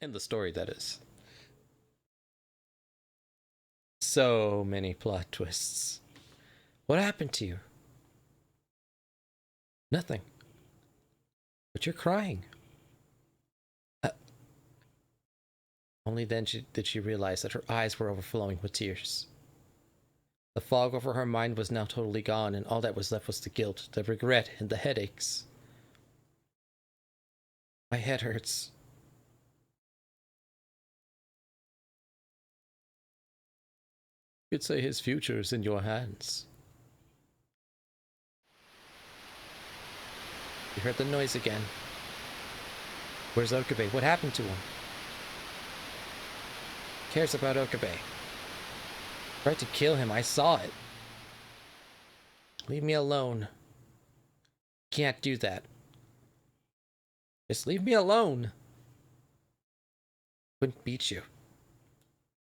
In the story, that is. So many plot twists. What happened to you? Nothing. But you're crying. Only then did she realize that her eyes were overflowing with tears. The fog over her mind was now totally gone, and all that was left was the guilt, the regret, and the headaches. My head hurts. You could say his future is in your hands. You heard the noise again. Where's Okabe? What happened to him? Who cares about Okabe? Tried to kill him. I saw it. Leave me alone. Can't do that. Just leave me alone. Couldn't beat you.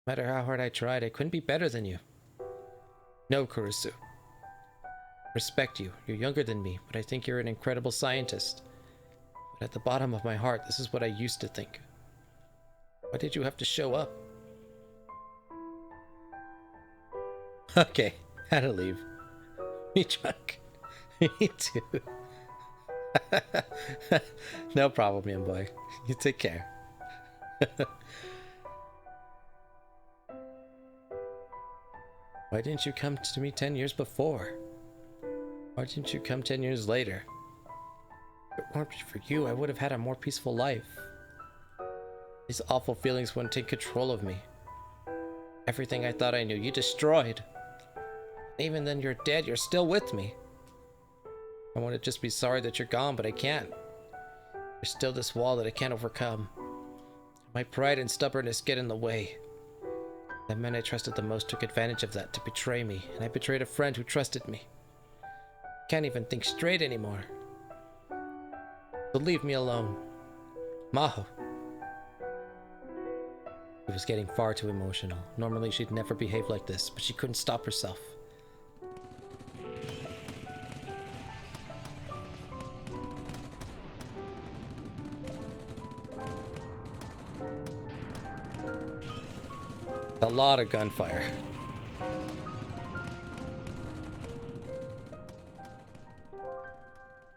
No matter how hard I tried, I couldn't be better than you. No, Kurusu. Respect you. You're younger than me, but I think you're an incredible scientist. But at the bottom of my heart, this is what I used to think. Why did you have to show up? Okay, had to leave. Me drunk. Me too. No problem, young boy. You take care. Why didn't you come to me 10 years before? Why didn't you come 10 years later? If it weren't for you, I would have had a more peaceful life. These awful feelings wouldn't take control of me. Everything I thought I knew, you destroyed. Even then you're dead, you're still with me. I want to just be sorry that you're gone, but I can't. There's still this wall that I can't overcome. My pride and stubbornness get in the way. The man I trusted the most took advantage of that to betray me, and I betrayed a friend who trusted me. Can't even think straight anymore. So leave me alone. Maho. She was getting far too emotional. Normally she'd never behave like this, but she couldn't stop herself. A lot of gunfire.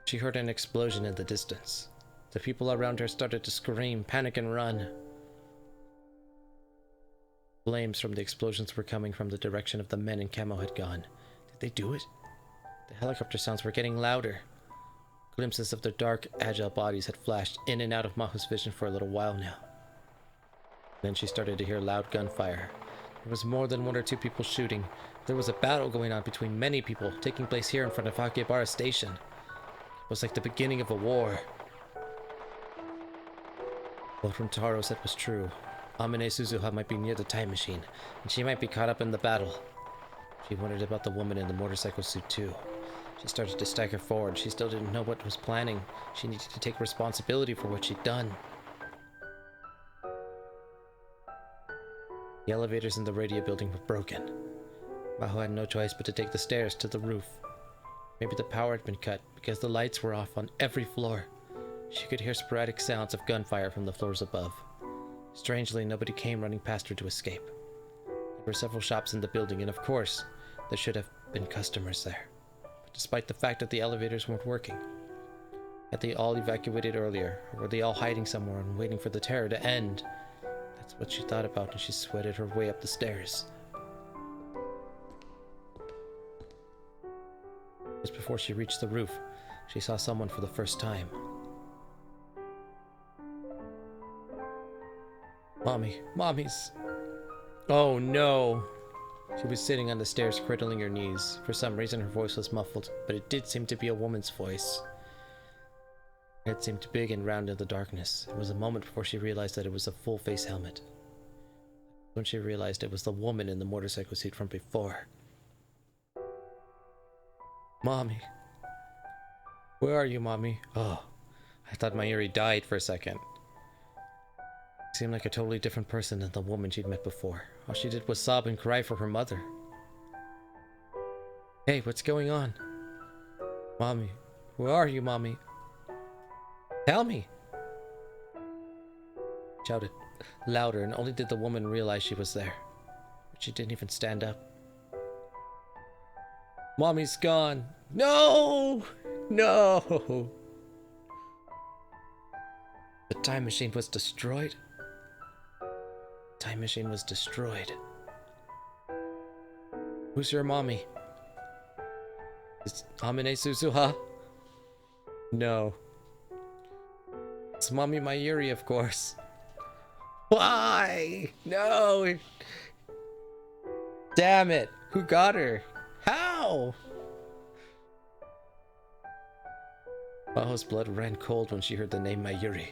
She heard an explosion in the distance. The people around her started to scream, panic, and run. Flames from the explosions were coming from the direction of the men in camo had gone. Did they do it? The helicopter sounds were getting louder. Glimpses of their dark, agile bodies had flashed in and out of Maho's vision for a little while now. Then she started to hear loud gunfire. There was more than one or two people shooting. There was a battle going on between many people, taking place here in front of Akihabara Station. It was like the beginning of a war. What from Taro said was true. Amine Suzuha might be near the time machine, and she might be caught up in the battle. She wondered about the woman in the motorcycle suit too. She started to stagger forward. She still didn't know what was planning. She needed to take responsibility for what she'd done. The elevators in the radio building were broken. Maho had no choice but to take the stairs to the roof. Maybe the power had been cut because the lights were off on every floor. She could hear sporadic sounds of gunfire from the floors above. Strangely, nobody came running past her to escape. There were several shops in the building, and of course, there should have been customers there. But despite the fact that the elevators weren't working, had they all evacuated earlier, or were they all hiding somewhere and waiting for the terror to end? That's what she thought about, and she sweated her way up the stairs. Just before she reached the roof, she saw someone for the first time. Mommy's. Oh no! She was sitting on the stairs, cradling her knees. For some reason, her voice was muffled, but it did seem to be a woman's voice. Her head seemed big and round in the darkness. It was a moment before she realized that it was a full-face helmet. When she realized it was the woman in the motorcycle seat from before. Mommy. Where are you, Mommy? Oh, I thought Mayuri died for a second. She seemed like a totally different person than the woman she'd met before. All she did was sob and cry for her mother. Hey, what's going on? Mommy. Where are you, Mommy? Tell me! Shouted. louder, and only did the woman realize she was there. But she didn't even stand up. Mommy's gone. No! No! The time machine was destroyed. Time machine was destroyed. Who's your mommy? Is Amine Suzuha? No. It's Mommy Mayuri, of course. Why? No! Damn it! Who got her? How? Maho's blood ran cold when she heard the name Mayuri.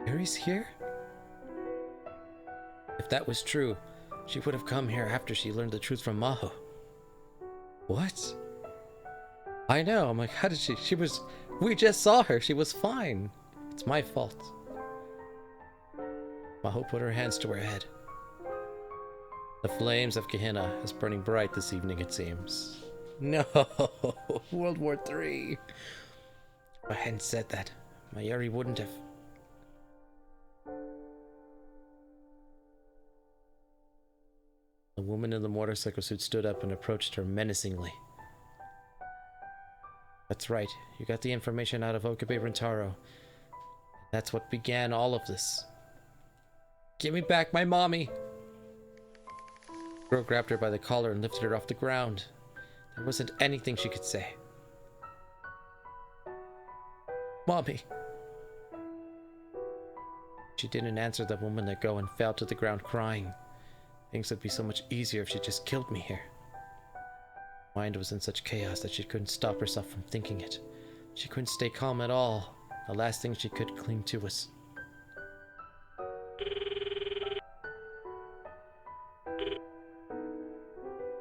Mayuri's here? If that was true, she would have come here after she learned the truth from Maho. What? I know, I'm like, how did she was, we just saw her, she was fine. It's my fault. Maho put her hands to her head. The flames of Gehenna is burning bright this evening, it seems. No, World War III. If I hadn't said that, Mayuri wouldn't have. The woman in the motorcycle suit stood up and approached her menacingly. That's right, you got the information out of Okabe Rintaro. That's what began all of this. Give me back my mommy! The girl grabbed her by the collar and lifted her off the ground. There wasn't anything she could say. Mommy! She didn't answer, the woman let go and fell to the ground crying. Things would be so much easier if she just killed me here. Her mind was in such chaos that she couldn't stop herself from thinking it. She couldn't stay calm at all. The last thing she could cling to was...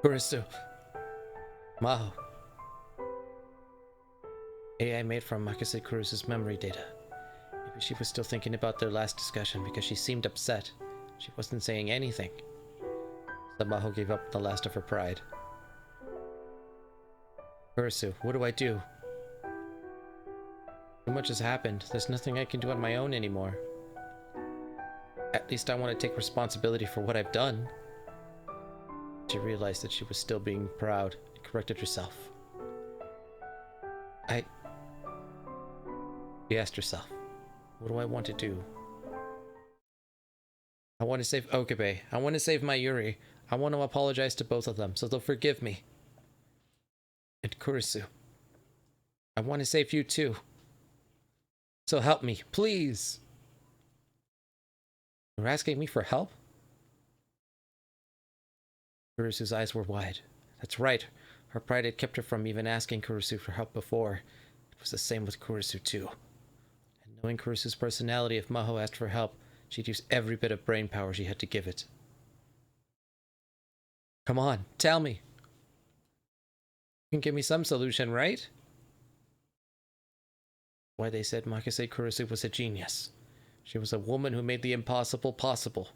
Kurisu. Maho. AI made from Makase Kurisu's memory data. Maybe she was still thinking about their last discussion because she seemed upset. She wasn't saying anything. So Maho gave up the last of her pride. Kurisu, what do I do? Too much has happened. There's nothing I can do on my own anymore. At least I want to take responsibility for what I've done. She realized that she was still being proud and corrected herself. She asked herself, what do I want to do? I want to save Okabe. I want to save Mayuri. I want to apologize to both of them so they'll forgive me. And Kurisu, I want to save you too. So help me, please. You're asking me for help? Kurisu's eyes were wide. That's right. Her pride had kept her from even asking Kurisu for help before. It was the same with Kurisu too. And knowing Kurisu's personality, if Maho asked for help, she'd use every bit of brain power she had to give it. Come on, tell me. You can give me some solution, right? Why they said Makase Kurisu was a genius. She was a woman who made the impossible possible.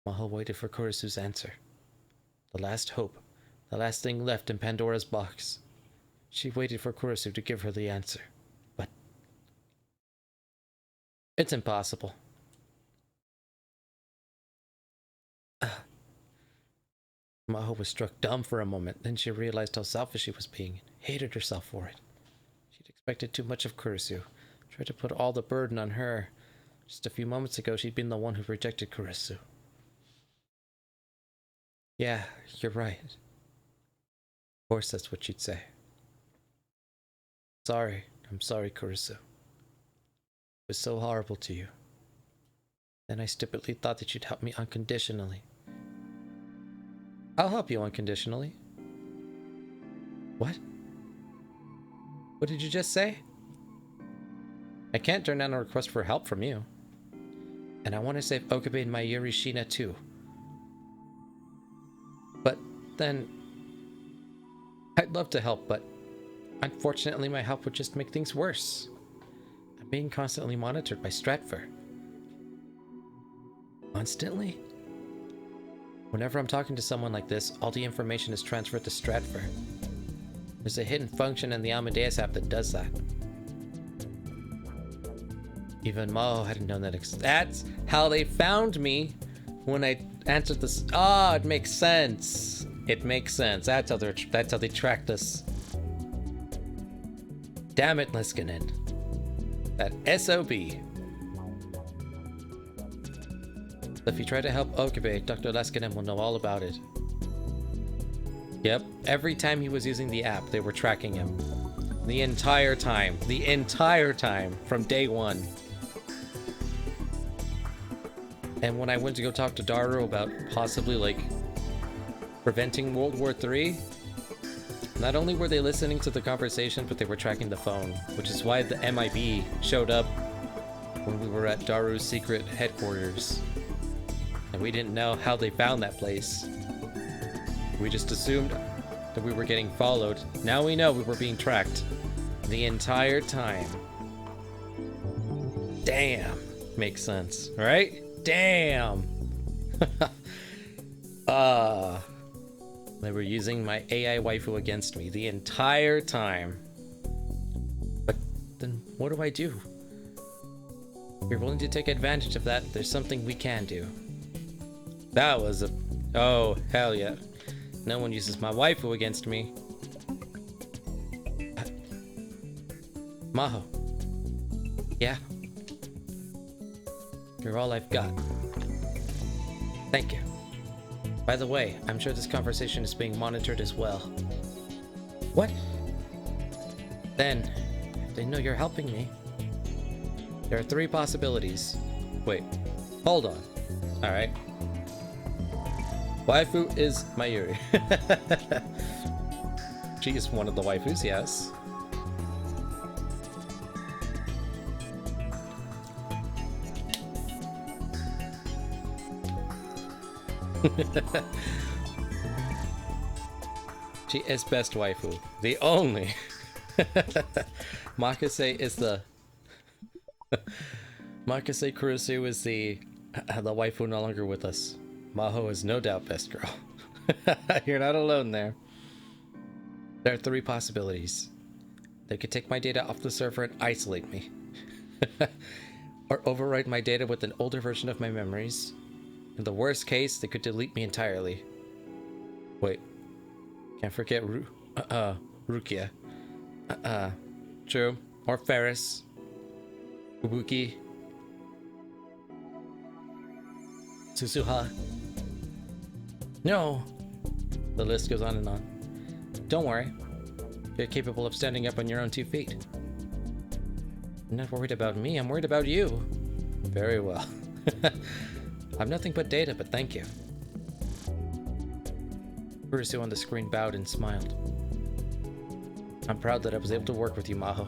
Maho waited for Kurisu's answer. The last hope, the last thing left in Pandora's box. She waited for Kurisu to give her the answer. But it's impossible. Maho was struck dumb for a moment. Then she realized how selfish she was being and hated herself for it. She'd expected too much of Kurisu, tried to put all the burden on her. Just a few moments ago, she'd been the one who rejected Kurisu. Yeah, you're right. Of course that's what she'd say. Sorry, I'm sorry, Kurisu. It was so horrible to you. Then I stupidly thought that you'd help me unconditionally. I'll help you unconditionally. What? What did you just say? I can't turn down a request for help from you. And I want to save Okabe and Mayuri Shina too. But then... I'd love to help, but unfortunately my help would just make things worse. I'm being constantly monitored by Stratfor. Constantly? Whenever I'm talking to someone like this, all the information is transferred to Stratfor. There's a hidden function in the Amadeus app that does that. Even Mao hadn't known that. That's how they found me when I answered this. Ah, it makes sense. It makes sense. That's how they tracked us. Damn it, Liskinen. That SOB. If you try to help Okabe, Dr. Leskinen will know all about it. Yep, every time he was using the app, they were tracking him. The entire time. The entire time. From day one. And when I went to go talk to Daru about possibly, like, preventing World War III, not only were they listening to the conversation, but they were tracking the phone, which is why the MIB showed up when we were at Daru's secret headquarters. And we didn't know how they found that place. We just assumed that we were getting followed. Now we know we were being tracked the entire time. Damn. Makes sense, right? Damn. They were using my AI waifu against me the entire time. But then what do I do? If you're willing to take advantage of that, there's something we can do. That was a... Oh, hell yeah. No one uses my waifu against me. Maho. Yeah? You're all I've got. Thank you. By the way, I'm sure this conversation is being monitored as well. What? Then, if they know you're helping me, there are 3 possibilities. Wait, hold on. Alright. Waifu is Mayuri. She is one of the waifus, yes. She is best waifu. The only. Makase is the... Makase Kurusu is the waifu no longer with us. Maho is no doubt best girl. You're not alone there. There are 3 possibilities. They could take my data off the server and isolate me. Or overwrite my data with an older version of my memories. In the worst case, they could delete me entirely. Wait. Can't forget Rukia. True. Or Ferris. Ubuki. Susuha. No. The list goes on and on. Don't worry. You're capable of standing up on your own 2 feet. I'm not worried about me, I'm worried about you. Very well. I'm nothing but data, but thank you. Kurusu on the screen bowed and smiled. I'm proud that I was able to work with you, Maho.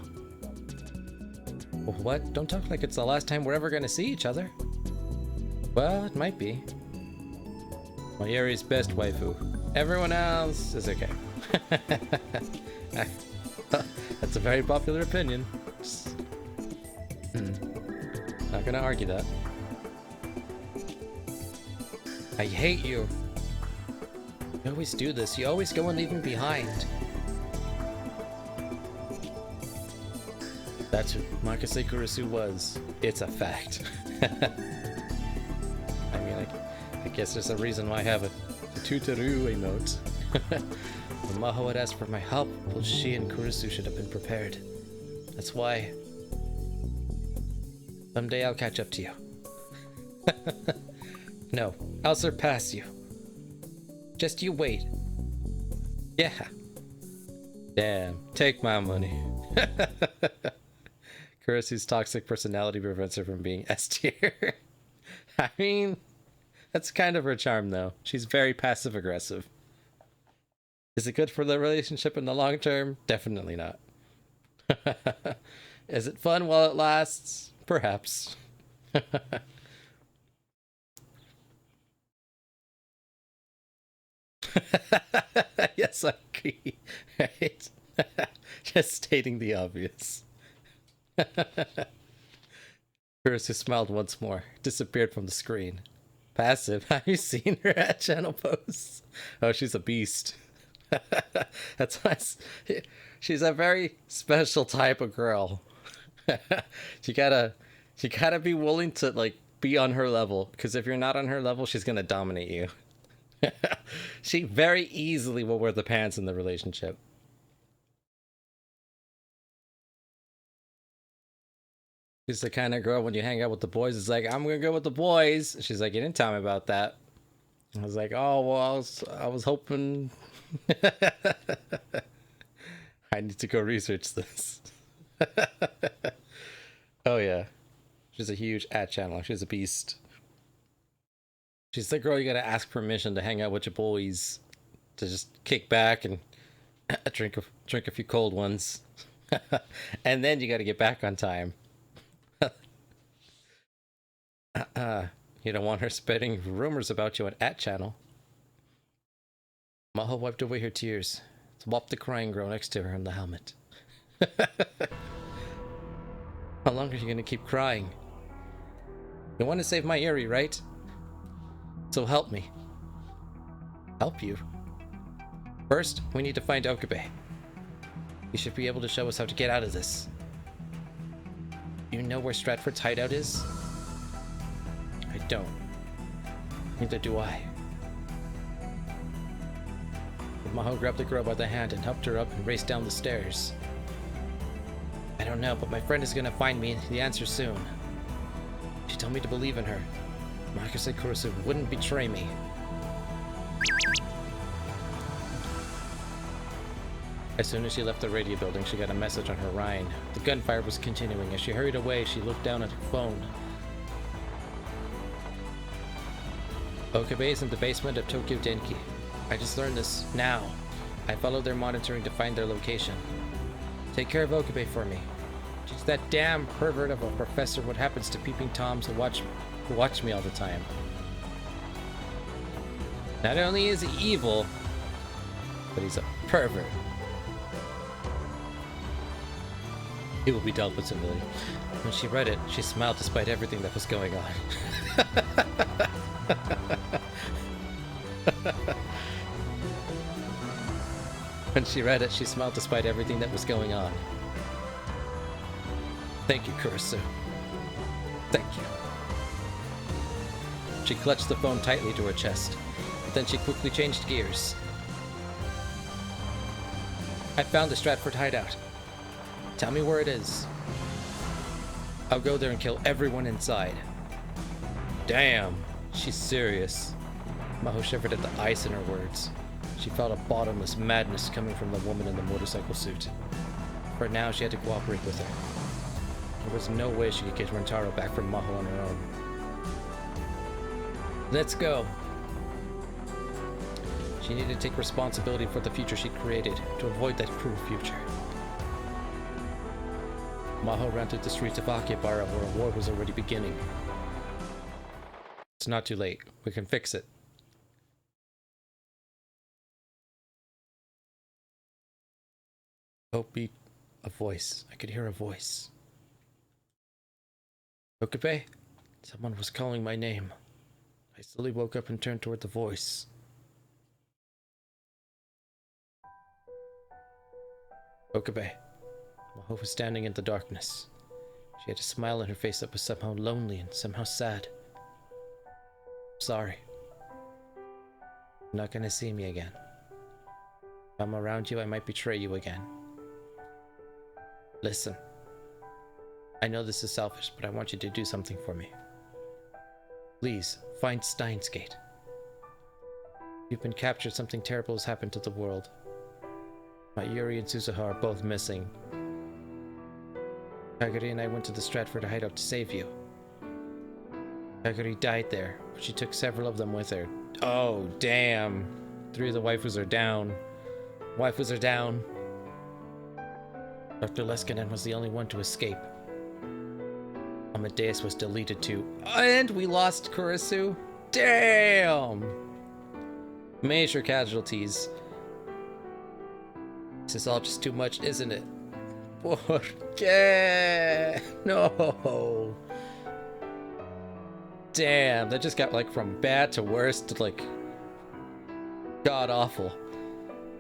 What? Don't talk like it's the last time we're ever gonna see each other. Well, it might be. Mayuri's best waifu. Everyone else is okay. That's a very popular opinion. Not gonna argue that. I hate you. You always do this. You always go and leave me behind. That's who Makase Kurusu was. It's a fact. I mean, I guess there's a reason why I have a Tutaru emote. When Maho had asked for my help, both she and Kurusu should have been prepared. That's why. Someday I'll catch up to you. No, I'll surpass you. Just you wait. Yeah. Damn, take my money. Kurusu's toxic personality prevents her from being S tier. I mean, that's kind of her charm though. She's very passive aggressive. Is it good for the relationship in the long term? Definitely not. Is it fun while it lasts? Perhaps. Yes, I agree. Right? Just stating the obvious. Kurusu smiled once more, disappeared from the screen. Passive? Have you seen her at channel posts? Oh, she's a beast. That's nice. She's a very special type of girl. You gotta You gotta be willing to, like, be on her level. Because if you're not on her level, she's gonna dominate you. She very easily will wear the pants in the relationship. She's the kind of girl when you hang out with the boys, it's like, I'm gonna go with the boys. She's like, you didn't tell me about that. I was like, oh, well, I was hoping. I need to go research this. Oh, yeah. She's a huge channel. She's a beast. She's the girl you gotta ask permission to hang out with your boys, to just kick back and drink a few cold ones. And then you gotta get back on time. You don't want her spreading rumors about you on channel. Maho wiped away her tears, swapped the crying girl next to her in the helmet. How long are you gonna keep crying? You want to save my Yuri, right? So help me. Help you? First, we need to find Okabe. You should be able to show us how to get out of this. You know where Stratford's hideout is? I don't. Neither do I. Maho grabbed the girl by the hand and helped her up and raced down the stairs. I don't know, but my friend is gonna find me the answer soon. She told me to believe in her. Makase Kurusu wouldn't betray me. As soon as she left the radio building, she got a message on her Rhine. The gunfire was continuing. As she hurried away, she looked down at her phone. Okabe is in the basement of Tokyo Denki. I just learned this now. I followed their monitoring to find their location. Take care of Okabe for me. She's that damn pervert of a professor what happens to peeping toms who watch me all the time. Not only is he evil, but he's a pervert. He will be dealt with civilly. When she read it, she smiled despite everything that was going on. When she read it, she smiled despite everything that was going on. Thank you, Kurusu. Thank you. She clutched the phone tightly to her chest, but then she quickly changed gears. I found the Stratford hideout. Tell me where it is. I'll go there and kill everyone inside. Damn, she's serious. Maho shivered at the ice in her words. She felt a bottomless madness coming from the woman in the motorcycle suit. For now, she had to cooperate with her. There was no way she could get Rentaro back from Maho on her own. Let's go. She needed to take responsibility for the future she created to avoid that cruel future. Maho ran through the streets of Akihabara where a war was already beginning. It's not too late. We can fix it. Opie, a voice. I could hear a voice. Okabe? Someone was calling my name. I slowly woke up and turned toward the voice. Okabe. Maho was standing in the darkness. She had a smile on her face that was somehow lonely and somehow sad. Sorry. You're not gonna see me again. If I'm around you, I might betray you again. Listen. I know this is selfish, but I want you to do something for me. Please, find Steins Gate. You've been captured, something terrible has happened to the world. My Yuri and Suzuha are both missing. Kagari and I went to the Stratford hideout to save you. Kagari died there, but she took several of them with her. Oh, damn. 3 of the waifus are down. Waifus are down. Dr. Leskinen was the only one to escape. Amadeus was deleted too. And we lost Kurusu? Damn! Major casualties. This is all just too much, isn't it? ¿Por qué? No. Damn, that just got like from bad to worse to like god awful.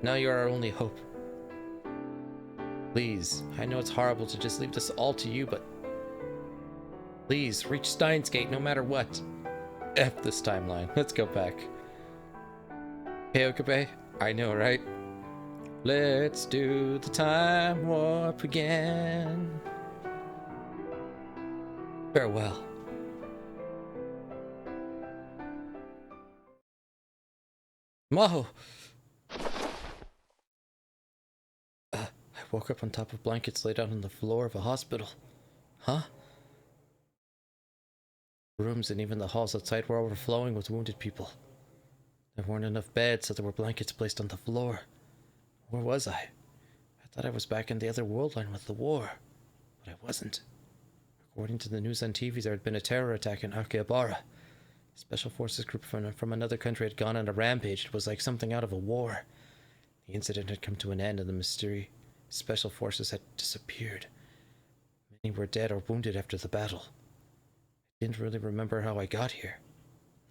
Now you're our only hope. Please, I know it's horrible to just leave this all to you, but Please, reach Steins Gate no matter what. F this timeline. Let's go back. Hey, Okabe? I know, right? Let's do the time warp again. Farewell. Maho! I woke up on top of blankets laid out on the floor of a hospital. Huh? Rooms and even the halls outside were overflowing with wounded people. There weren't enough beds, so there were blankets placed on the floor. Where was I? I thought I was back in the other world line with the war, but I wasn't. According to the news on TV, there had been a terror attack in Akihabara. A special forces group from another country had gone on a rampage. It was like something out of a war. The incident had come to an end and the mysterious special forces had disappeared. Many were dead or wounded after the battle. I didn't really remember how I got here.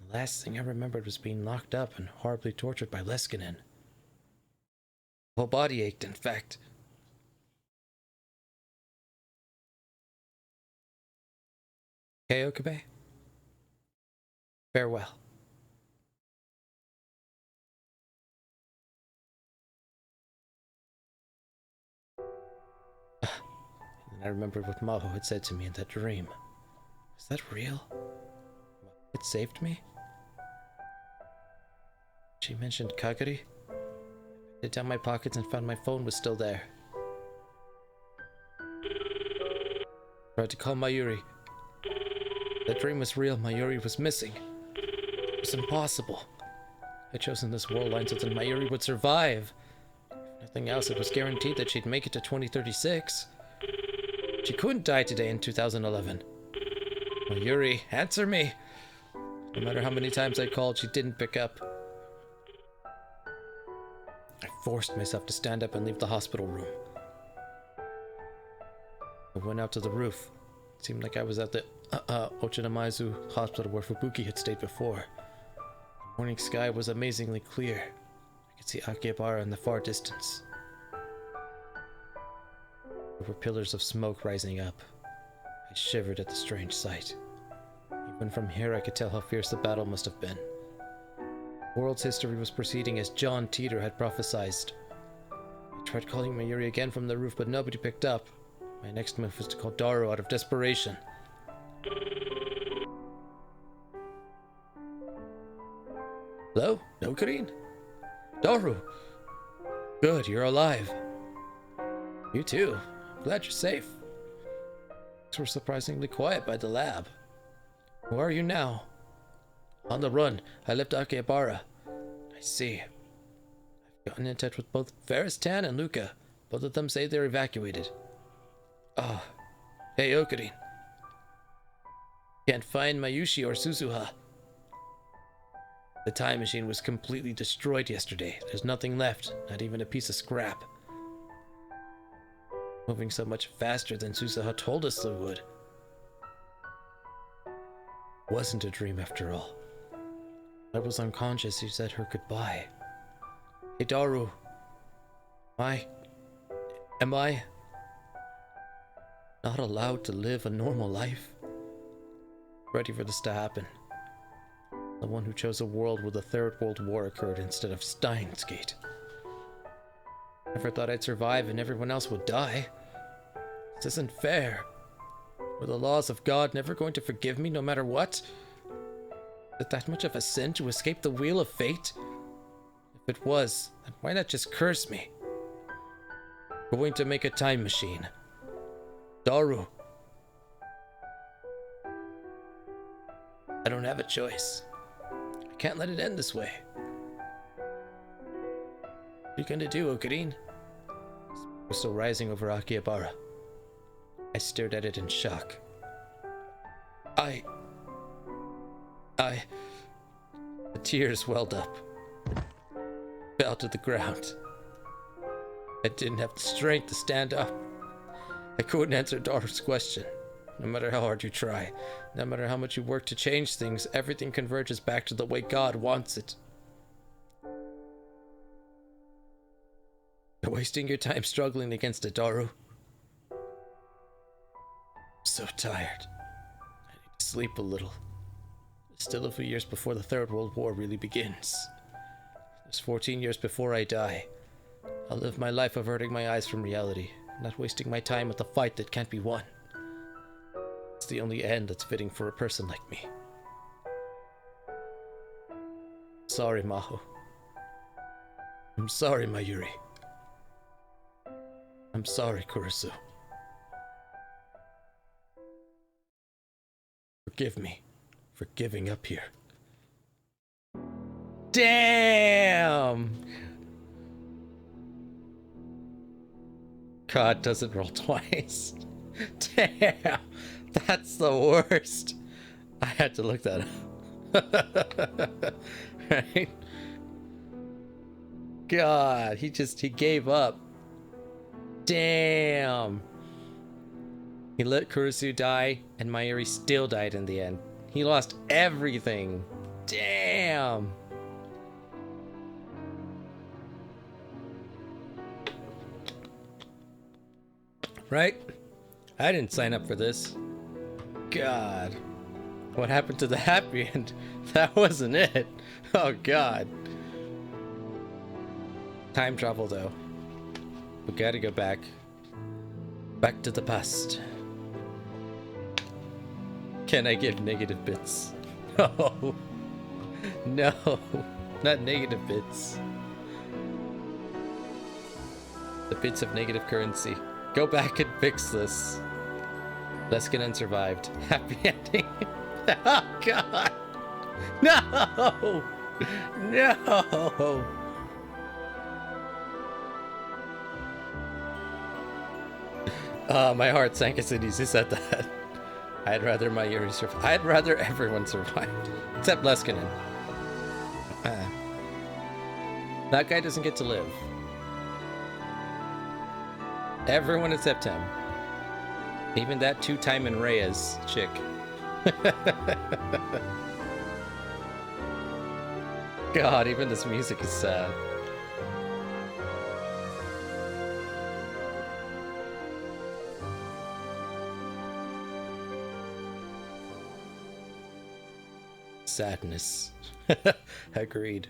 The last thing I remembered was being locked up and horribly tortured by Leskinen. My whole body ached, in fact. Okay, Okabe? Farewell. And I remembered what Maho had said to me in that dream. Is that real? It saved me? She mentioned Kagari. I did down my pockets and found my phone was still there. Tried to call Mayuri. That dream was real. Mayuri was missing. It was impossible. I'd chosen this world line so that Mayuri would survive. If nothing else, it was guaranteed that she'd make it to 2036. She couldn't die today in 2011. Mayuri, answer me! No matter how many times I called, she didn't pick up. I forced myself to stand up and leave the hospital room. I went out to the roof. It seemed like I was at the Ochinamazu hospital where Fubuki had stayed before. The morning sky was amazingly clear. I could see Akihabara in the far distance. There were pillars of smoke rising up. I shivered at the strange sight. Even from here I could tell how fierce the battle must have been. The world's history was proceeding as John Teeter had prophesied. I tried calling Mayuri again from the roof, but nobody picked up. My next move was to call Daru out of desperation. Hello? No, Karin? Daru! Good, you're alive. You too. I'm glad you're safe. Things were surprisingly quiet by the lab. Where are you now? On the run. I left Akihabara. I see. I've gotten in touch with both Ferris-tan and Luca. Both of them say they're evacuated. Oh. Hey, Okarin. Can't find Mayushi or Suzuha. The time machine was completely destroyed yesterday. There's nothing left, not even a piece of scrap. Moving so much faster than Suzuha told us it would. Wasn't a dream after all. I was unconscious. He said her goodbye. Hey, Daru. Am I not allowed to live a normal life? Ready for this to happen. The one who chose a world where the Third World War occurred instead of Steins Gate. Never thought I'd survive and everyone else would die. This isn't fair. Were the laws of God never going to forgive me no matter what? Is it that much of a sin to escape the wheel of fate? If it was, then why not just curse me? Going to make a time machine. Daru. I don't have a choice. I can't let it end this way. What are you gonna do, Okarin? Smoke was still rising over Akihabara. I stared at it in shock. The tears welled up. Fell to the ground. I didn't have the strength to stand up. I couldn't answer Daru's question. No matter how hard you try, no matter how much you work to change things, everything converges back to the way God wants it. You're wasting your time struggling against it, Daru. I'm so tired. I sleep a little. Still a few years before the Third World War really begins. There's 14 years before I die. I'll live my life averting my eyes from reality, not wasting my time with a fight that can't be won. It's the only end that's fitting for a person like me. Sorry, Maho. I'm sorry, Mayuri. I'm sorry, Kurisu. Forgive me for giving up here. Damn! God doesn't roll twice. Damn! That's the worst. I had to look that up. Right? God, he gave up. Damn. He let Kurisu die, and Mayuri still died in the end. He lost everything. Damn. Right? I didn't sign up for this. God. What happened to the happy end? That wasn't it. Oh, God. Time travel, though. We gotta go back. Back to the past. Can I give negative bits? No. No. Not negative bits. The bits of negative currency. Go back and fix this. Leskin survived. Happy ending. Oh, God. No. No. My heart sank as soon as you said that. I'd rather Mayuri survive. I'd rather everyone survived. Except Leskinen. That guy doesn't get to live. Everyone except him. Even that two-time in Reyes chick. God, even this music is sad. Sadness. Agreed.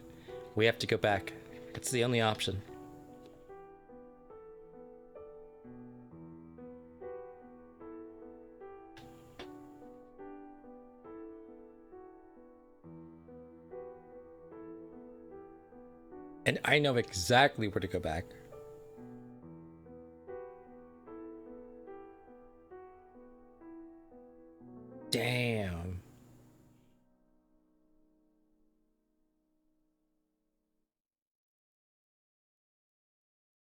We have to go back. It's the only option. And I know exactly where to go back. Damn.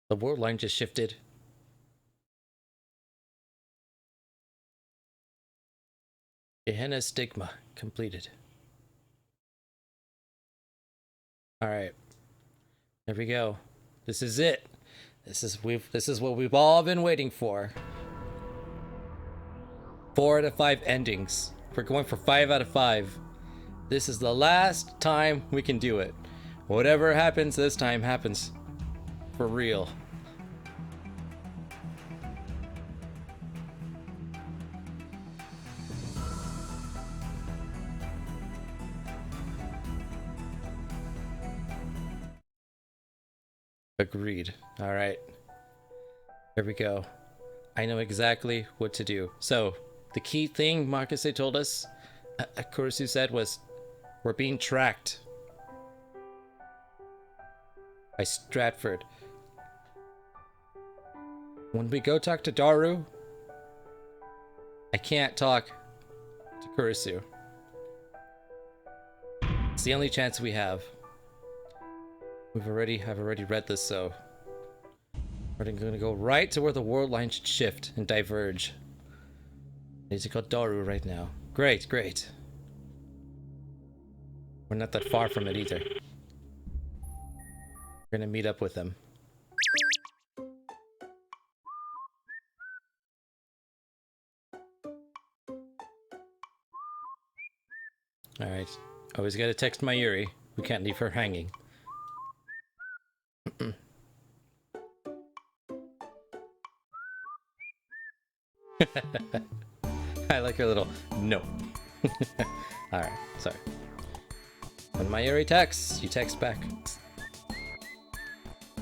The world line just shifted. Gehenna stigma completed. All right. There we go. This is it. This is what we've all been waiting for. 4 out of 5 endings. We're going for 5 out of 5. This is the last time we can do it. Whatever happens this time happens for real. Agreed. All right. Here we go. I know exactly what to do. So, the key thing Marcus told us, Kurisu said, was we're being tracked by Stratford. When we go talk to Daru, I can't talk to Kurisu. It's the only chance we have. I've already read this, so we're gonna go right to where the world line should shift and diverge. I need to call Daru right now. Great, great. We're not that far from it either. We're gonna meet up with them. Alright. Always gotta text Mayuri. We can't leave her hanging. I like her little no. Alright, sorry. When Mayuri texts, you text back.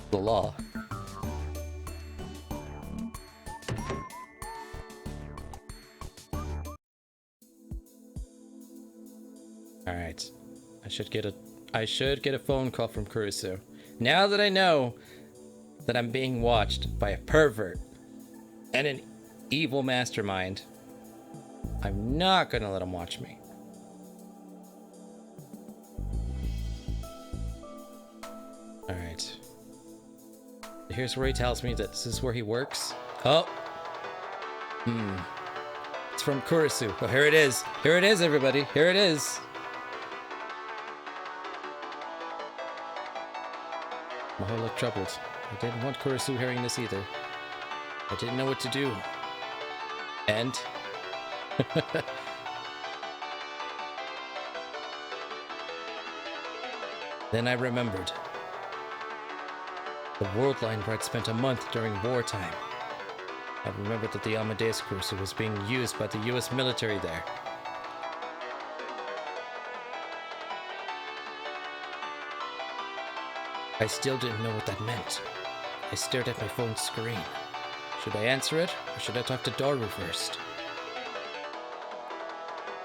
The law. Alright. I should get a phone call from Kurisu. Now that I know that I'm being watched by a pervert and an evil mastermind, I'm not gonna let him watch me. Alright. Here's where he tells me that this is where he works. Oh! It's from Kurisu. Oh, here it is. Here it is, everybody. Here it is. Maho looked troubled. I didn't want Kurisu hearing this either. I didn't know what to do. And... Then I remembered. The world line where I'd spent a month during wartime. I remembered that the Amadeus Cruiser was being used by the US military there. I still didn't know what that meant. I stared at my phone's screen. Should I answer it, or should I talk to Daru first?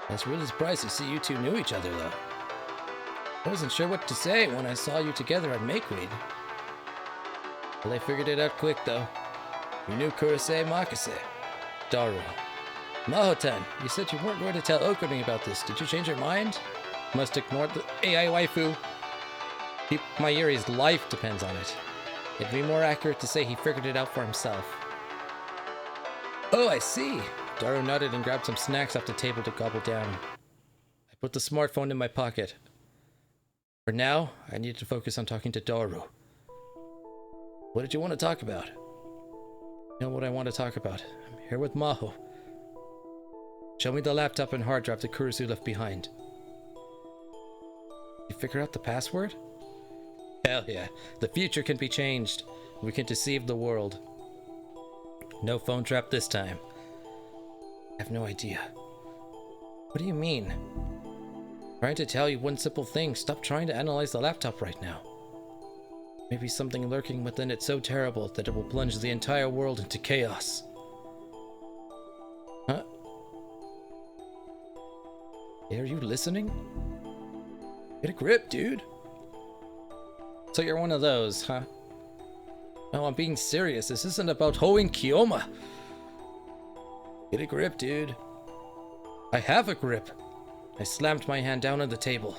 I was really surprised to see you two knew each other, though. I wasn't sure what to say when I saw you together at Makeweed. Well, I figured it out quick, though. You knew Kurase Makase. Daru. Mahotan, you said you weren't going to tell Okuni about this. Did you change your mind? Must ignore the AI waifu. Mayuri's life depends on it. It'd be more accurate to say he figured it out for himself. Oh, I see. Daru nodded and grabbed some snacks off the table to gobble down. I put the smartphone in my pocket. For now, I needed to focus on talking to Daru. What did you want to talk about? You know what I want to talk about. I'm here with Maho. Show me the laptop and hard drive that Kurisu left behind. You figure out the password? Hell yeah. The future can be changed. We can deceive the world. No phone trap this time. I have no idea. What do you mean? Trying to tell you one simple thing. Stop trying to analyze the laptop right now. Maybe something lurking within it so terrible that it will plunge the entire world into chaos. Huh? Hey, are you listening? Get a grip, dude. So you're one of those, huh? No, I'm being serious. This isn't about hoeing Kiyoma. Get a grip, dude. I have a grip. I slammed my hand down on the table.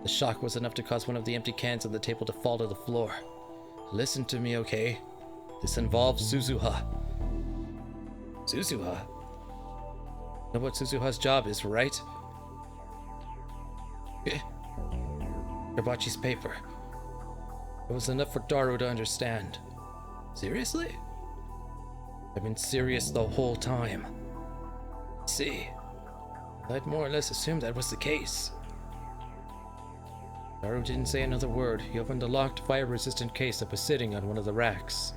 The shock was enough to cause one of the empty cans on the table to fall to the floor. Listen to me, okay? This involves Suzuha. Suzuha? Know what Suzuha's job is, right? Hibachi's paper. It was enough for Daru to understand. Seriously? I've been serious the whole time. See, I'd more or less assumed that was the case. Daru didn't say another word. He opened a locked, fire-resistant case that was sitting on one of the racks.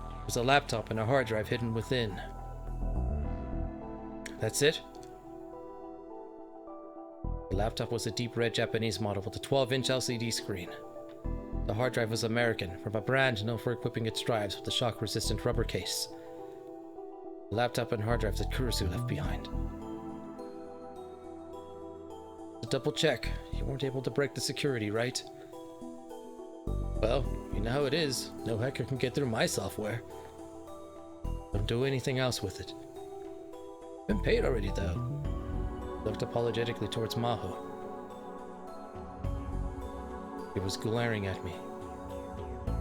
There was a laptop and a hard drive hidden within. That's it? The laptop was a deep red Japanese model with a 12-inch LCD screen. The hard drive was American, from a brand known for equipping its drives with a shock-resistant rubber case. The laptop and hard drive that Kurisu left behind. To double check, you weren't able to break the security, right? Well, you know how it is. No hacker can get through my software. Don't do anything else with it. Been paid already, though. Looked apologetically towards Maho. He was glaring at me.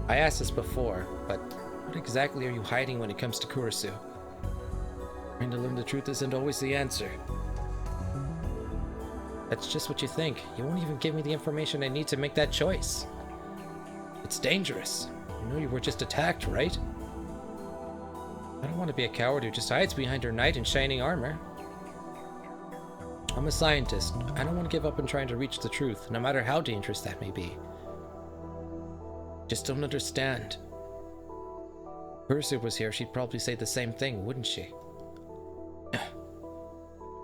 I asked this before, but what exactly are you hiding when it comes to Kurisu? Trying to learn the truth isn't always the answer. That's just what you think. You won't even give me the information I need to make that choice. It's dangerous. You know you were just attacked, right? I don't want to be a coward who just hides behind her knight in shining armor. I'm a scientist. I don't want to give up on trying to reach the truth, no matter how dangerous that may be. Just don't understand. If Kurisu was here, she'd probably say the same thing, wouldn't she?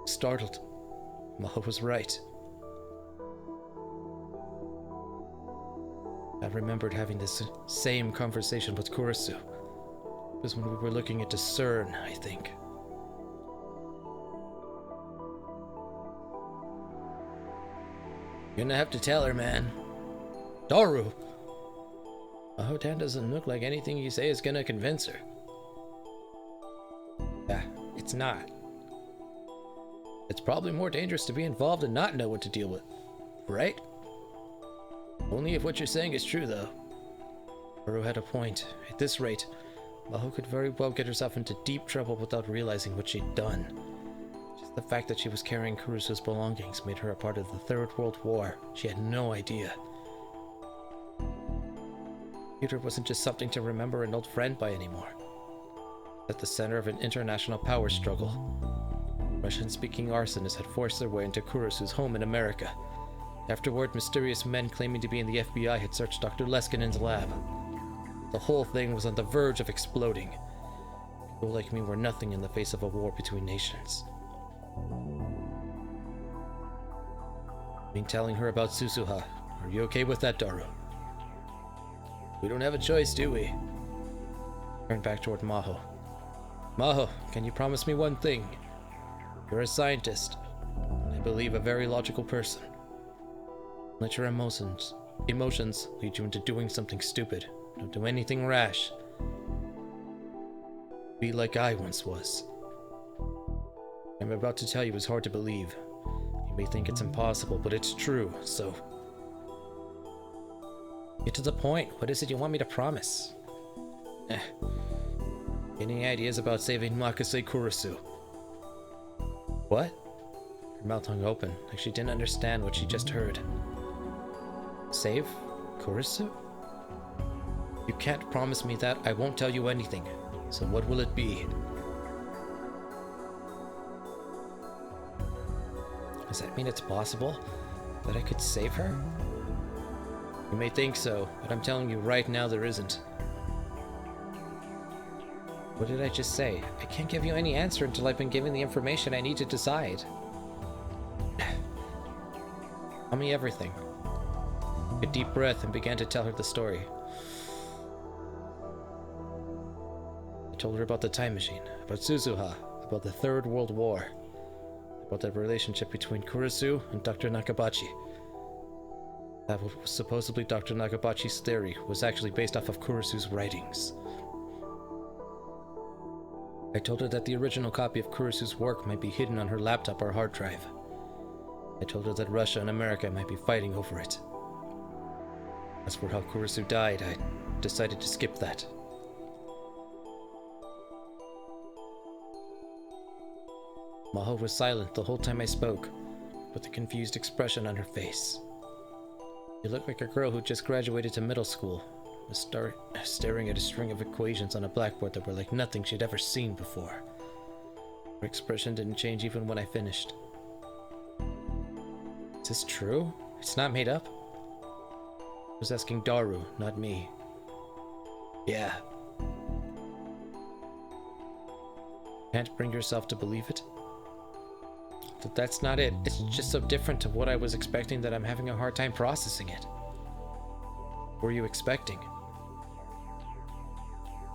Startled. Maho was right. I remembered having this same conversation with Kurisu. It was when we were looking into CERN, I think. You're gonna have to tell her, man. Daru! Maho-tan doesn't look like anything you say is gonna convince her. Yeah, it's not. It's probably more dangerous to be involved and not know what to deal with, right? Only if what you're saying is true, though. Daru had a point. At this rate, Maho could very well get herself into deep trouble without realizing what she'd done. Just the fact that she was carrying Kurisu's belongings made her a part of the Third World War. She had no idea. Peter wasn't just something to remember an old friend by anymore. At the center of an international power struggle. Russian-speaking arsonists had forced their way into Kurisu's home in America. Afterward, mysterious men claiming to be in the FBI had searched Dr. Leskinen's lab. The whole thing was on the verge of exploding. People like me were nothing in the face of a war between nations. Me telling her about Susuha. Are you okay with that, Daru? We don't have a choice, do we? Turned back toward Maho. Maho, can you promise me one thing? You're a scientist, and I believe a very logical person. Let your emotions lead you into doing something stupid. Don't do anything rash. Be like I once was. What I'm about to tell you is hard to believe. You may think it's impossible, but it's true, so... Get to the point. What is it you want me to promise? Any ideas about saving Makase Kurisu? What? Her mouth hung open, like she didn't understand what she just heard. Save Kurisu? You can't promise me that. I won't tell you anything. So what will it be? Does that mean it's possible that I could save her? You may think so, but I'm telling you right now there isn't. What did I just say? I can't give you any answer until I've been given the information I need to decide. Tell me everything. Took a deep breath and began to tell her the story. I told her about the time machine, about Suzuha, about the Third World War, about the relationship between Kurisu and Dr. Nakabachi. That was supposedly Dr. Nakabachi's theory was actually based off of Kurisu's writings. I told her that the original copy of Kurisu's work might be hidden on her laptop or hard drive. I told her that Russia and America might be fighting over it. As for how Kurisu died, I decided to skip that. Maho was silent the whole time I spoke, with a confused expression on her face. She looked like a girl who just graduated to middle school, was staring at a string of equations on a blackboard that were like nothing she'd ever seen before. Her expression didn't change even when I finished. Is this true? It's not made up? I was asking Daru, not me. Yeah. Can't bring yourself to believe it? But that's not it. It's just so different to what I was expecting that I'm having a hard time processing it. What were you expecting?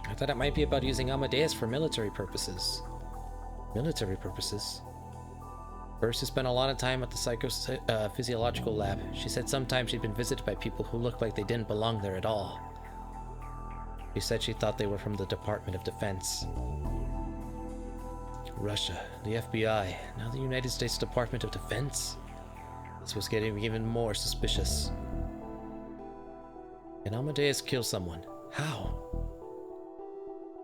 I thought it might be about using Amadeus for military purposes. Military purposes? First, she spent a lot of time at the psychophysiological lab. She said sometimes she'd been visited by people who looked like they didn't belong there at all. She said she thought they were from the Department of Defense. Russia, the FBI, now the United States Department of Defense. This was getting even more suspicious. Can Amadeus kill someone? How?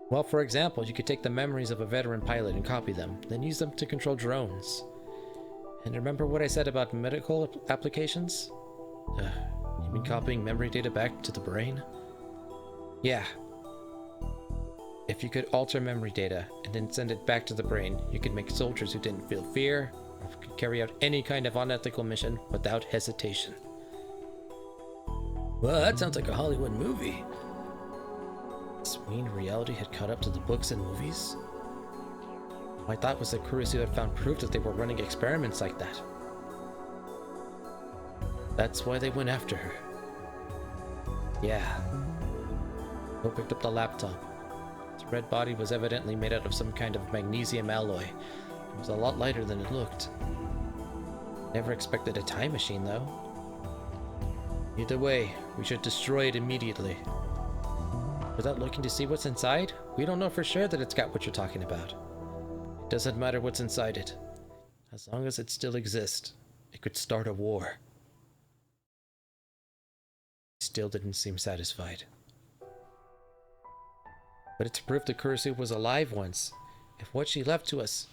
Well, for example, you could take the memories of a veteran pilot and copy them, then use them to control drones. And remember what I said about medical applications? You mean copying memory data back to the brain? Yeah. If you could alter memory data and then send it back to the brain, you could make soldiers who didn't feel fear or could carry out any kind of unethical mission without hesitation. Well, that sounds like a Hollywood movie. Does this mean reality had caught up to the books and movies? My thought was that Kurisu had found proof that they were running experiments like that. That's why they went after her. Yeah. Ho picked up the laptop. Its red body was evidently made out of some kind of magnesium alloy. It was a lot lighter than it looked. Never expected a time machine, though. Either way, we should destroy it immediately. Without looking to see what's inside, we don't know for sure that it's got what you're talking about. It doesn't matter what's inside it. As long as it still exists, it could start a war. He still didn't seem satisfied. But it's proof that Kurisu was alive once. If what she left to us,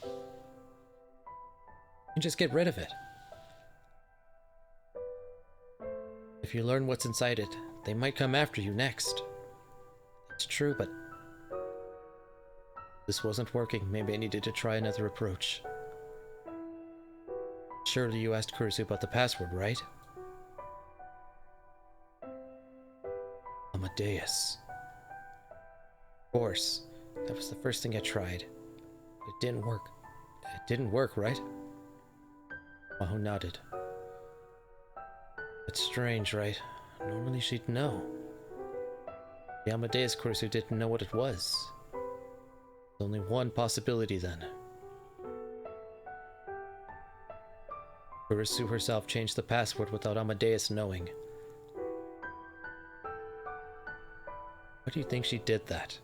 you just get rid of it. If you learn what's inside it, they might come after you next. It's true, but this wasn't working. Maybe I needed to try another approach. Surely you asked Kurisu about the password, right? Amadeus. Of course. That was the first thing I tried. It didn't work. It didn't work, right? Maho nodded. It's strange, right? Normally she'd know. The Amadeus Kurisu didn't know what it was. There's only one possibility then. Kurisu herself changed the password without Amadeus knowing. Why do you think she did that?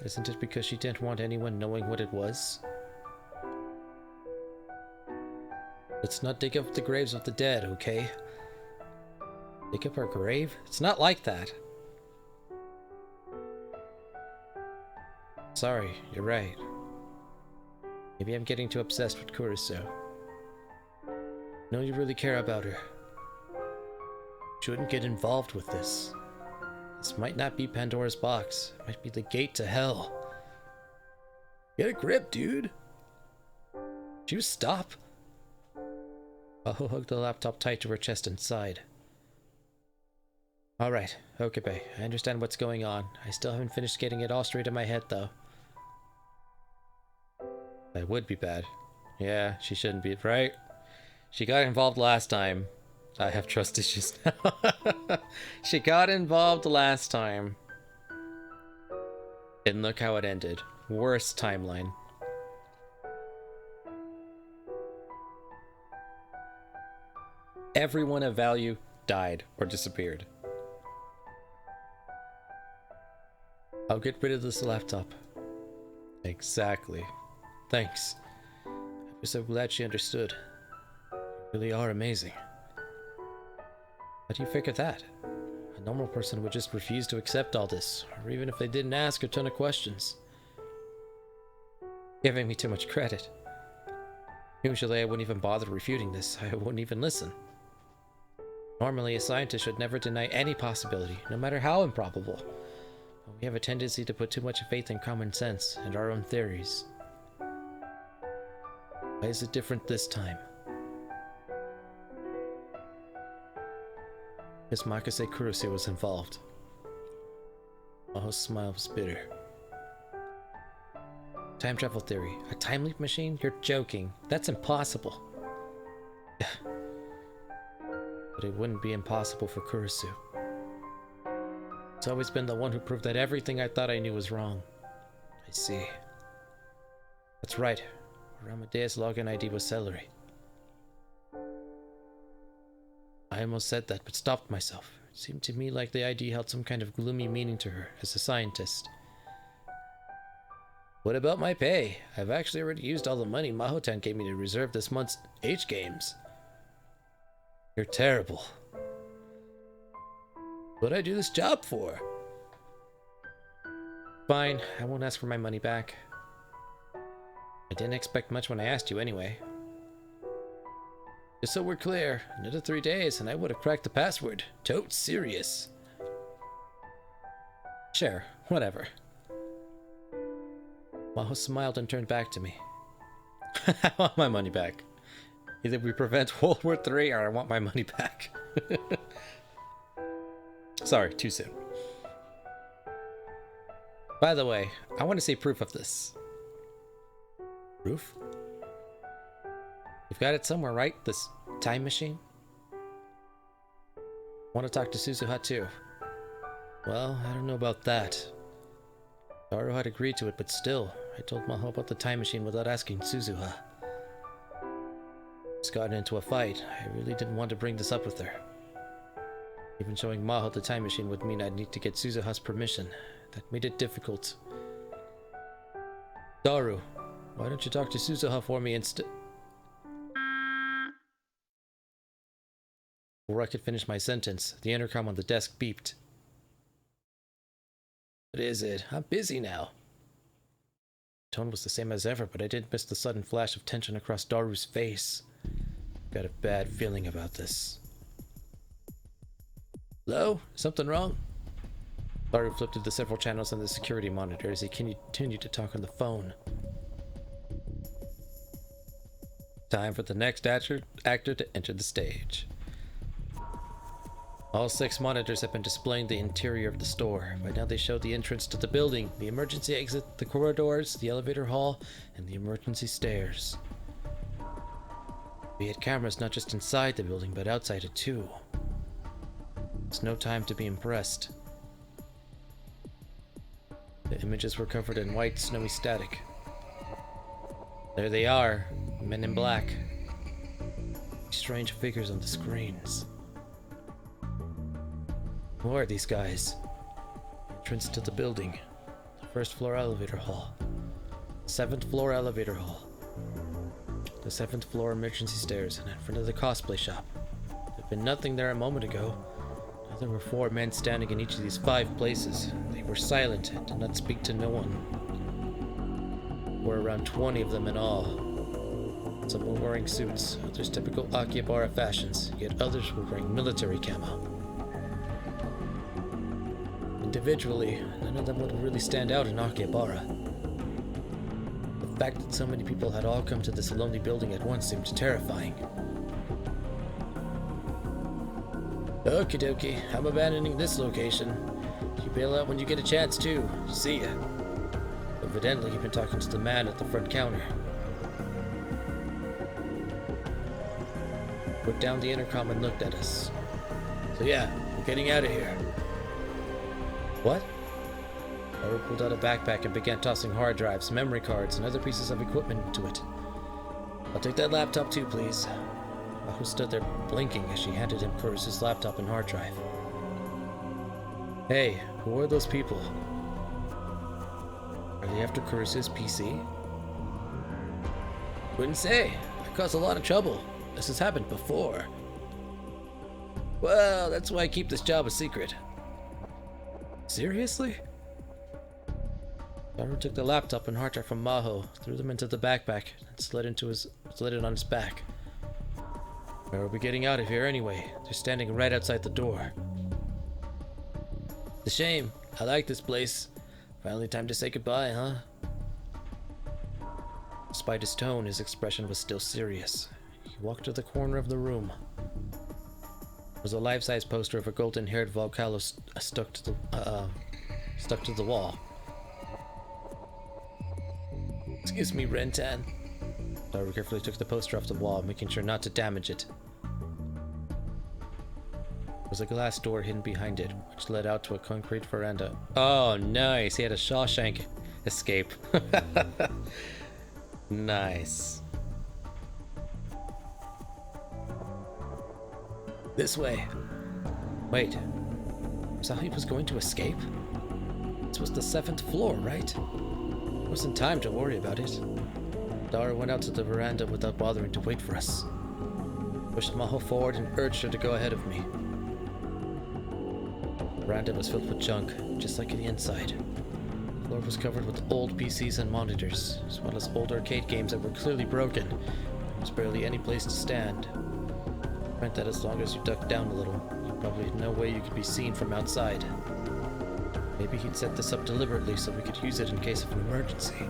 Isn't it because she didn't want anyone knowing what it was? Let's not dig up the graves of the dead, okay? Dig up our grave? It's not like that. Sorry, you're right. Maybe I'm getting too obsessed with Kurisu. No, you really care about her. Shouldn't get involved with this. This might not be Pandora's box. It might be the gate to hell. Get a grip, dude. Would you stop? Maho hugged the laptop tight to her chest and sighed. Alright, Okabe, I understand what's going on. I still haven't finished getting it all straight in my head, though. That would be bad. Yeah, she shouldn't be, right? She got involved last time. I have trust issues now. She got involved last time. And look how it ended. Worst timeline. Everyone of value died or disappeared. I'll get rid of this laptop. Exactly. Thanks. I was so glad she understood. You really are amazing. How do you figure that? A normal person would just refuse to accept all this, or even if they didn't ask a ton of questions. Giving me too much credit. Usually I wouldn't even bother refuting this. I wouldn't even listen. Normally a scientist should never deny any possibility, no matter how improbable. But we have a tendency to put too much faith in common sense and our own theories. Why is it different this time? Because Makase Kurisu was involved. Maho's smile was bitter. Time travel theory. A time leap machine? You're joking. That's impossible. But it wouldn't be impossible for Kurisu. It's always been the one who proved that everything I thought I knew was wrong. I see. That's right. Her Amadeus login ID was celery. I almost said that, but stopped myself. It seemed to me like the ID held some kind of gloomy meaning to her as a scientist. What about my pay? I've actually already used all the money Mahotan gave me to reserve this month's H Games. You're terrible. What'd I do this job for? Fine, I won't ask for my money back. I didn't expect much when I asked you anyway. Just so we're clear, another 3 days and I would have cracked the password. Totes serious. Sure, whatever. Maho smiled and turned back to me. I want my money back. Either we prevent World War III or I want my money back. Sorry, too soon. By the way, I want to see proof of this. Proof? You've got it somewhere, right? This time machine? Want to talk to Suzuha too. Well, I don't know about that. Daru had agreed to it, but still, I told Maho about the time machine without asking Suzuha. Just gotten into a fight. I really didn't want to bring this up with her. Even showing Maho the time machine would mean I'd need to get Suzuha's permission. That made it difficult. Daru, why don't you talk to Suzuha for me instead? Before I could finish my sentence, the intercom on the desk beeped. What is it? I'm busy now. The tone was the same as ever, but I didn't miss the sudden flash of tension across Daru's face. Got a bad feeling about this. Hello? Something wrong? Daru flipped to the several channels on the security monitor as he continued to talk on the phone. Time for the next actor to enter the stage. All 6 monitors have been displaying the interior of the store. Right now they show the entrance to the building, the emergency exit, the corridors, the elevator hall, and the emergency stairs. We had cameras not just inside the building, but outside it too. It's no time to be impressed. The images were covered in white, snowy static. There they are, men in black. Strange figures on the screens. Who are these guys? Entrance to the building. The 1st floor elevator hall. 7th floor elevator hall. The 7th floor emergency stairs, and in front of the cosplay shop. There'd been nothing there a moment ago. Now there were 4 men standing in each of these 5 places. They were silent and did not speak to no one. There were around 20 of them in all. Some were wearing suits, others typical Akihabara fashions, yet others were wearing military camo. Individually, none of them would really stand out in Akihabara. The fact that so many people had all come to this lonely building at once seemed terrifying. Okie dokie, I'm abandoning this location. You bail out when you get a chance too. See ya. Evidently, you've been talking to the man at the front counter. Put down the intercom and looked at us. So yeah, we're getting out of here. What? Daru pulled out a backpack and began tossing hard drives, memory cards, and other pieces of equipment into it. I'll take that laptop too, please. Maho stood there blinking as she handed him Kurusu's laptop and hard drive. Hey, who are those people? Are they after Kurusu's PC? Wouldn't say. I caused a lot of trouble. This has happened before. Well, that's why I keep this job a secret. Seriously? Daru took the laptop and hard drive from Maho, threw them into the backpack, and slid it on his back. Where are we getting out of here anyway? They're standing right outside the door. It's a shame. I like this place. Finally time to say goodbye, huh? Despite his tone, his expression was still serious. He walked to the corner of the room. There was a life-size poster of a golden-haired Volcalo stuck to the wall. Excuse me, Rentan. Daru carefully took the poster off the wall, making sure not to damage it. There was a glass door hidden behind it, which led out to a concrete veranda. Oh, nice! He had a Shawshank escape. Nice. This way. Wait. Was that how he was going to escape? This was the 7th floor, right? There wasn't time to worry about it. Daru went out to the veranda without bothering to wait for us. Pushed Maho forward and urged her to go ahead of me. The veranda was filled with junk, just like the inside. The floor was covered with old PCs and monitors, as well as old arcade games that were clearly broken. There was barely any place to stand. It meant that as long as you ducked down a little, you probably had no way you could be seen from outside. Maybe he'd set this up deliberately so we could use it in case of an emergency.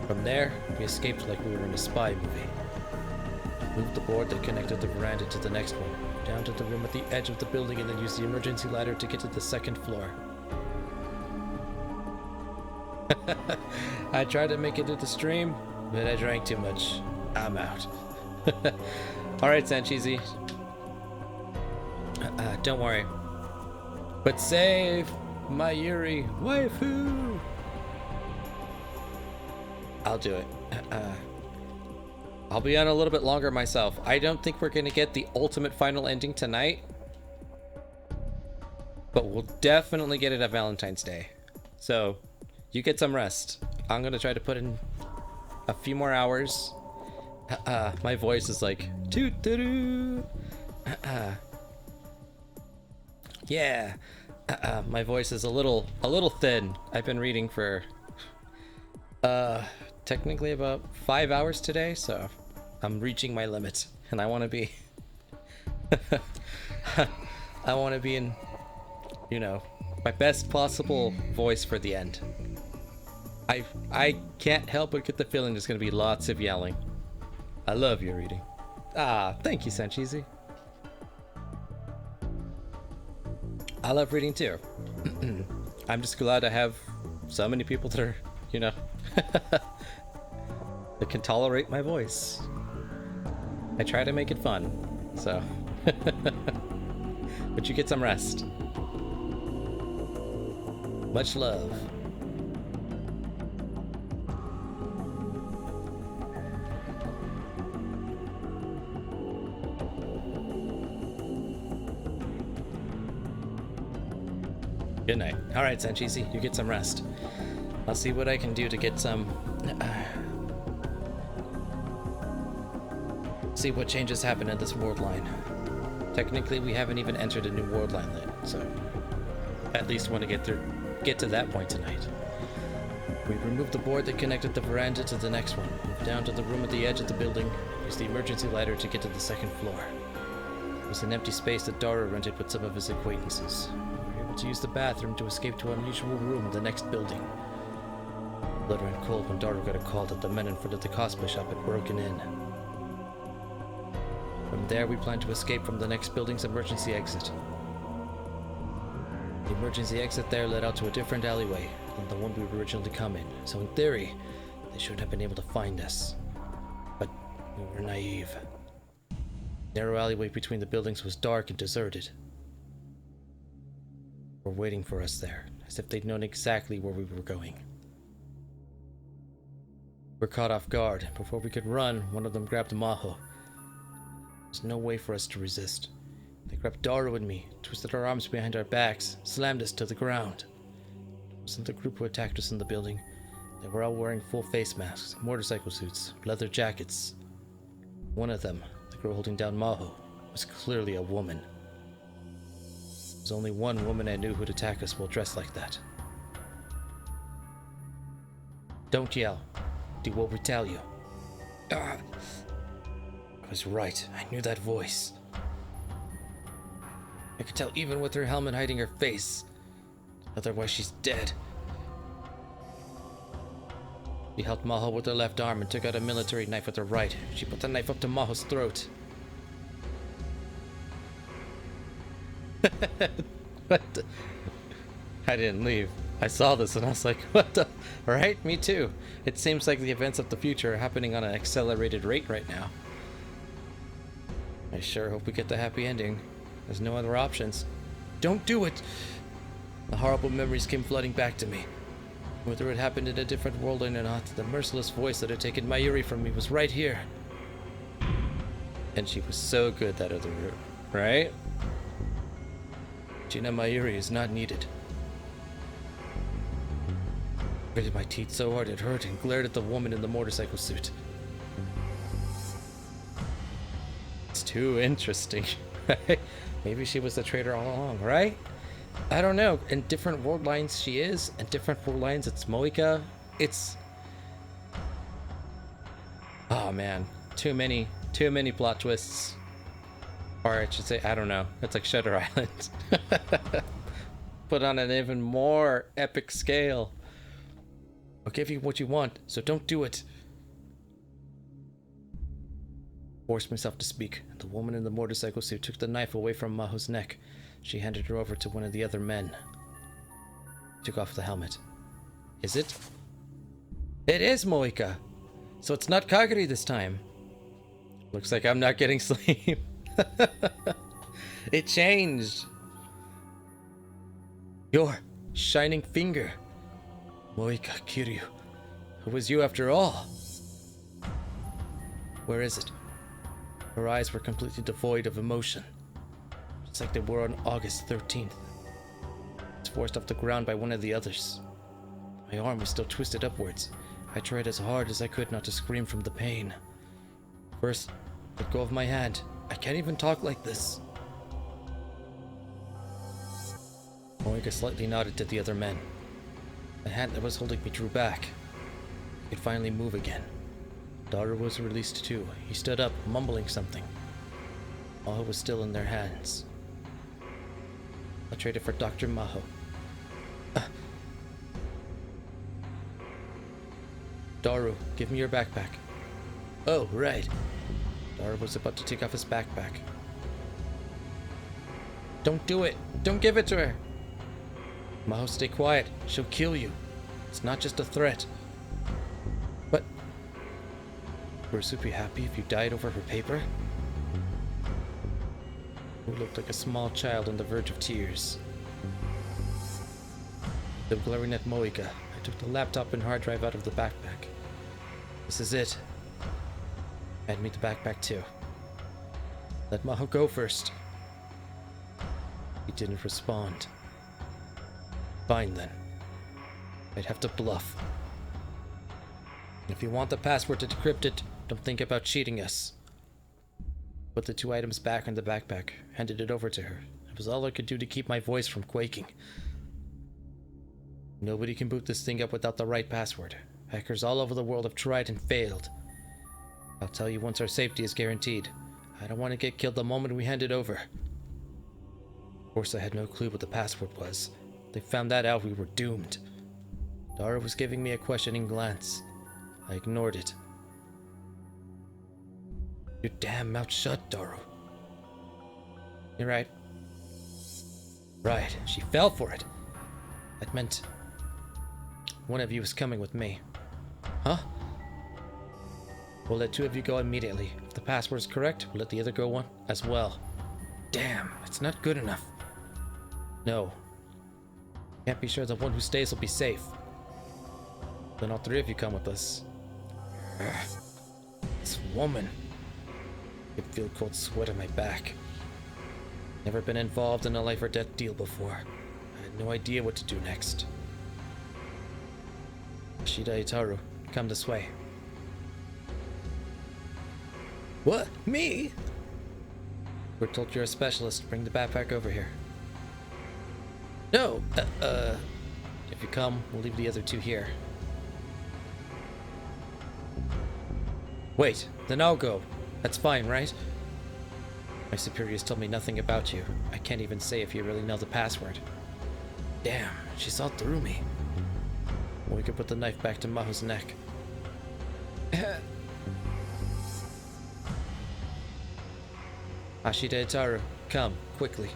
From there, we escaped like we were in a spy movie. Moved the board that connected the veranda to the next one, down to the room at the edge of the building, and then used the emergency ladder to get to the 2nd floor. I tried to make it to the stream, but I drank too much. I'm out. Alright, Sanchizi. Don't worry. But save my Yuri waifu! I'll do it. I'll be on a little bit longer myself. I don't think we're gonna get the ultimate final ending tonight. But we'll definitely get it at Valentine's Day. So, you get some rest. I'm gonna try to put in a few more hours. My voice is like toot-doo-doo. Yeah. My voice is a little thin. I've been reading for technically about 5 hours today, so I'm reaching my limit, and I want to be I want to be in, you know, my best possible voice for the end. I can't help but get the feeling there's going to be lots of yelling. I love your reading. Thank you, Sanchizi. I love reading too. I'm just glad I have so many people that are, you know, that can tolerate my voice. I try to make it fun, so. But you get some rest. Much love. Good night. Alright, Sanchizi, you get some rest. I'll see what I can do to get some... see what changes happen in this world line. Technically, we haven't even entered a new world line yet, so... at least want to get to that point tonight. We removed the board that connected the veranda to the next one, moved down to the room at the edge of the building, used the emergency ladder to get to the second floor. It was an empty space that Dara rented with some of his acquaintances. To use the bathroom to escape to an unusual room in the next building. Blood ran cold when Daru got a call that the men in front of the cosplay shop had broken in. From there, we planned to escape from the next building's emergency exit. The emergency exit there led out to a different alleyway than the one we were originally come in, so in theory, they shouldn't have been able to find us. But we were naive. The narrow alleyway between the buildings was dark and deserted. Were waiting for us there, as if they'd known exactly where we were going. We were caught off guard, and before we could run, one of them grabbed Maho. There was no way for us to resist. They grabbed Daru and me, twisted our arms behind our backs, slammed us to the ground. It wasn't the group who attacked us in the building. They were all wearing full face masks, motorcycle suits, leather jackets. One of them, the girl holding down Maho, was clearly a woman. There's only one woman I knew who'd attack us while dressed like that. Don't yell. Do what we tell you. I was right. I knew that voice. I could tell even with her helmet hiding her face. Otherwise she's dead. She held Maho with her left arm and took out a military knife with her right. She put the knife up to Maho's throat. What the? I didn't leave. I saw this and I was like, what the? Right? Me too. It seems like the events of the future are happening on an accelerated rate right now. I sure hope we get the happy ending. There's no other options. Don't do it! The horrible memories came flooding back to me. Whether it happened in a different world or not, the merciless voice that had taken Mayuri from me was right here. And she was so good, that other room, right? Gina Mayuri is not needed. I gritted my teeth so hard it hurt and glared at the woman in the motorcycle suit. It's too interesting, right? Maybe she was the traitor all along, right? I don't know. In different world lines she is, in different world lines it's Moika. It's... oh man, too many plot twists. Or I should say, I don't know. It's like Shutter Island. But on an even more epic scale. I'll give you what you want, so don't do it. Forced myself to speak, and the woman in the motorcycle suit took the knife away from Maho's neck. She handed her over to one of the other men. Took off the helmet. Is it? It is Moika! So it's not Kagari this time. Looks like I'm not getting sleep. It changed. Your shining finger. Moika Kiryu. It was you after all. Where is it? Her eyes were completely devoid of emotion. Just like they were on August 13th. It's forced off the ground by one of the others. My arm was still twisted upwards. I tried as hard as I could not to scream from the pain. First, let go of my hand. I can't even talk like this. Moika slightly nodded to the other men. The hand that was holding me drew back. I could finally move again. Daru was released too. He stood up, mumbling something. All was still in their hands. I traded for Dr. Maho. Daru, give me your backpack. Oh, right. Daru was about to take off his backpack. Don't do it! Don't give it to her! Maho, stay quiet. She'll kill you. It's not just a threat. But... would Su be happy if you died over her paper? Who looked like a small child on the verge of tears. Still glaring at Moika, I took the laptop and hard drive out of the backpack. This is it. Hand me the backpack too. Let Maho go first. He didn't respond. Fine then. I'd have to bluff. If you want the password to decrypt it, don't think about cheating us. Put the 2 items back in the backpack, handed it over to her. It was all I could do to keep my voice from quaking. Nobody can boot this thing up without the right password. Hackers all over the world have tried and failed. I'll tell you once our safety is guaranteed. I don't want to get killed the moment we hand it over. Of course, I had no clue what the password was. If they found that out, we were doomed. Daru was giving me a questioning glance. I ignored it. Your damn mouth shut, Daru. You're right. Right, she fell for it. That meant one of you is coming with me. Huh? We'll let 2 of you go immediately. If the password is correct, we'll let the other go one as well. Damn, it's not good enough. No. Can't be sure the one who stays will be safe. Then all 3 of you come with us. This woman. I could feel cold sweat on my back. Never been involved in a life or death deal before. I had no idea what to do next. Ashida Itaru, come this way. What? Me? We're told you're a specialist. Bring the backpack over here. No! If you come, we'll leave the other 2 here. Wait, then I'll go. That's fine, right? My superiors told me nothing about you. I can't even say if you really know the password. Damn, she saw through me. We could put the knife back to Maho's neck. Ashida Itaru, come, quickly.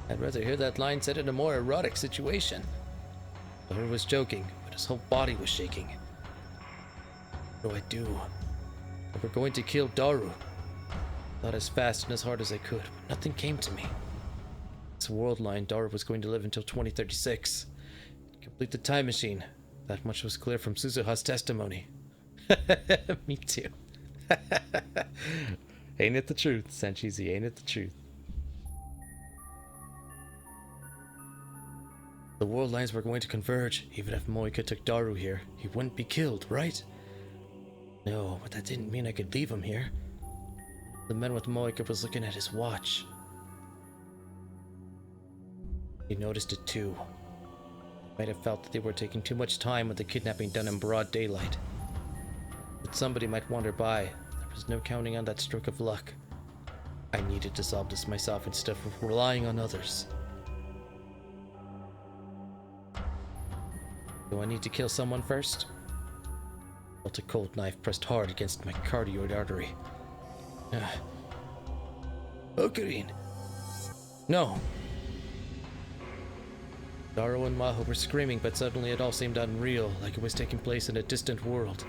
I'd rather hear that line said in a more erotic situation. Daru was joking, but his whole body was shaking. What do I do? If we're going to kill Daru. Thought as fast and as hard as I could, but nothing came to me. This world line, Daru was going to live until 2036. Complete the time machine. That much was clear from Suzuha's testimony. Me too. Ain't it the truth, Sanchizi, ain't it the truth? The world lines were going to converge. Even if Moika took Daru here, he wouldn't be killed, right? No, but that didn't mean I could leave him here. The man with Moika was looking at his watch. He noticed it too. He might have felt that they were taking too much time with the kidnapping done in broad daylight. But somebody might wander by. There was no counting on that stroke of luck. I needed to solve this myself instead of relying on others. Do I need to kill someone first? Felt a cold knife pressed hard against my carotid artery. Ocarine! No! Daru and Maho were screaming, but suddenly it all seemed unreal, like it was taking place in a distant world.